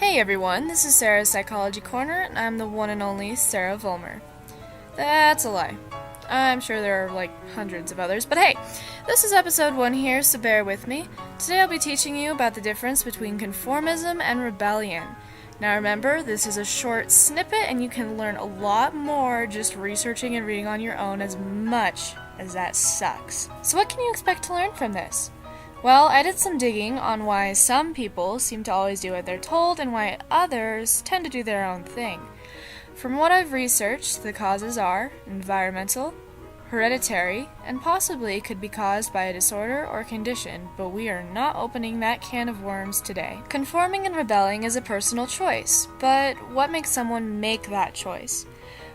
Hey everyone, this is Sarah's Psychology Corner, and I'm the one and only Sarah Vollmer. That's a lie. I'm sure there are hundreds of others, but hey, this is episode 1 here, so bear with me. Today I'll be teaching you about the difference between conformism and rebellion. Now remember, this is a short snippet, and you can learn a lot more just researching and reading on your own, as much as that sucks. So what can you expect to learn from this? Well, I did some digging on why some people seem to always do what they're told and why others tend to do their own thing. From what I've researched, the causes are environmental, hereditary, and possibly could be caused by a disorder or condition, but we are not opening that can of worms today. Conforming and rebelling is a personal choice, but what makes someone make that choice?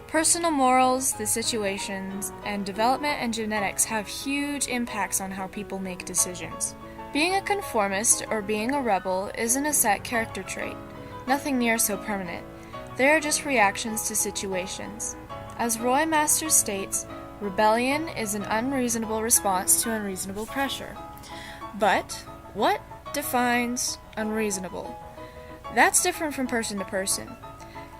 Personal morals, the situations, and development and genetics have huge impacts on how people make decisions. Being a conformist or being a rebel isn't a set character trait, nothing near so permanent. They are just reactions to situations. As Roy Masters states, rebellion is an unreasonable response to unreasonable pressure. But what defines unreasonable? That's different from person to person.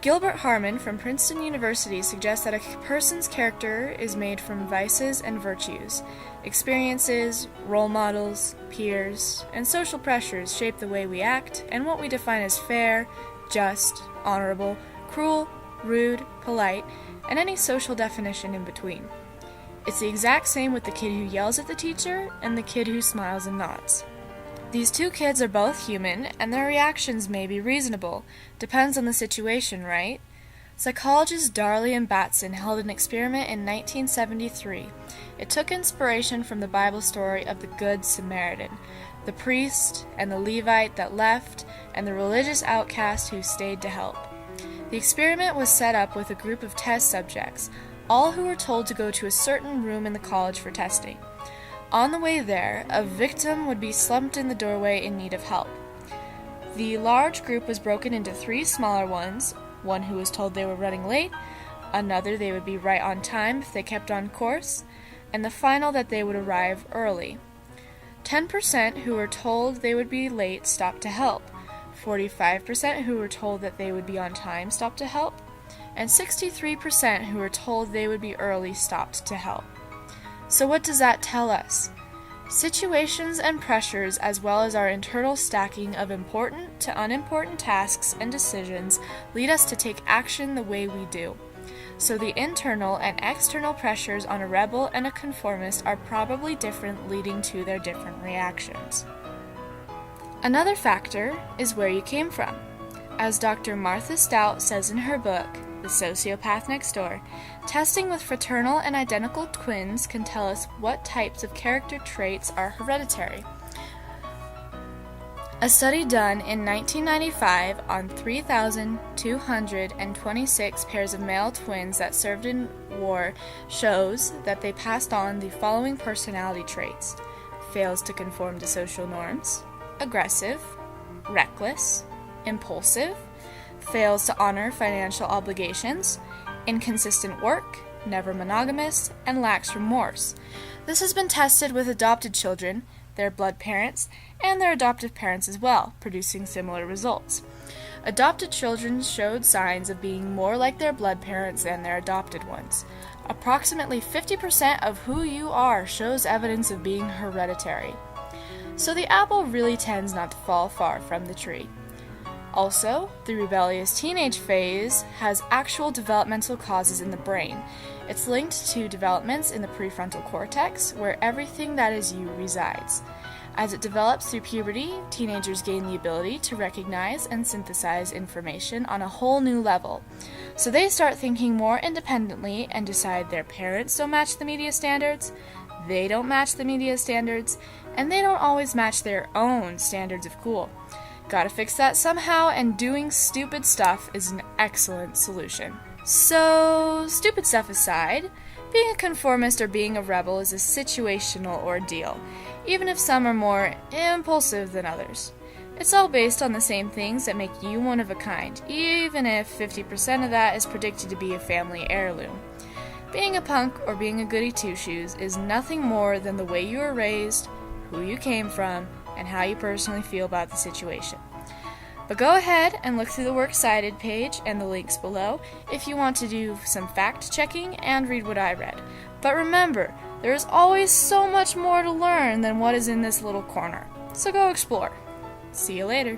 Gilbert Harmon from Princeton University suggests that a person's character is made from vices and virtues. Experiences, role models, peers, and social pressures shape the way we act and what we define as fair, just, honorable, cruel, rude, polite, and any social definition in between. It's the exact same with the kid who yells at the teacher and the kid who smiles and nods. These two kids are both human, and their reactions may be reasonable. Depends on the situation, right? Psychologists Darley and Batson held an experiment in 1973. It took inspiration from the Bible story of the Good Samaritan, the priest and the Levite that left, and the religious outcast who stayed to help. The experiment was set up with a group of test subjects, all who were told to go to a certain room in the college for testing. On the way there, a victim would be slumped in the doorway in need of help. The large group was broken into 3 smaller ones, one who was told they were running late, another they would be right on time if they kept on course, and the final that they would arrive early. 10% who were told they would be late stopped to help, 45% who were told that they would be on time stopped to help, and 63% who were told they would be early stopped to help. So what does that tell us? Situations and pressures, as well as our internal stacking of important to unimportant tasks and decisions, lead us to take action the way we do. So the internal and external pressures on a rebel and a conformist are probably different, leading to their different reactions. Another factor is where you came from. As Dr. Martha Stout says in her book, The Sociopath Nextdoor, testing with fraternal and identical twins can tell us what types of character traits are hereditary. A study done in 1995 on 3,226 pairs of male twins that served in war shows that they passed on the following personality traits: fails to conform to social norms, aggressive, reckless, impulsive, fails to honor financial obligations, inconsistent work, never monogamous, and lacks remorse. This has been tested with adopted children, their blood parents, and their adoptive parents as well, producing similar results. Adopted children showed signs of being more like their blood parents than their adopted ones. Approximately 50% of who you are shows evidence of being hereditary. So the apple really tends not to fall far from the tree. Also, the rebellious teenage phase has actual developmental causes in the brain. It's linked to developments in the prefrontal cortex, where everything that is you resides. As it develops through puberty, teenagers gain the ability to recognize and synthesize information on a whole new level. So they start thinking more independently and decide their parents don't match the media standards, they don't match the media standards, and they don't always match their own standards of cool. Gotta fix that somehow, and doing stupid stuff is an excellent solution. So, stupid stuff aside, being a conformist or being a rebel is a situational ordeal, even if some are more impulsive than others. It's all based on the same things that make you one of a kind, even if 50% of that is predicted to be a family heirloom. Being a punk or being a goody two-shoes is nothing more than the way you were raised, who you came from, and how you personally feel about the situation. But go ahead and look through the Works Cited page and the links below if you want to do some fact-checking and read what I read. But remember, there is always so much more to learn than what is in this little corner. So go explore. See you later.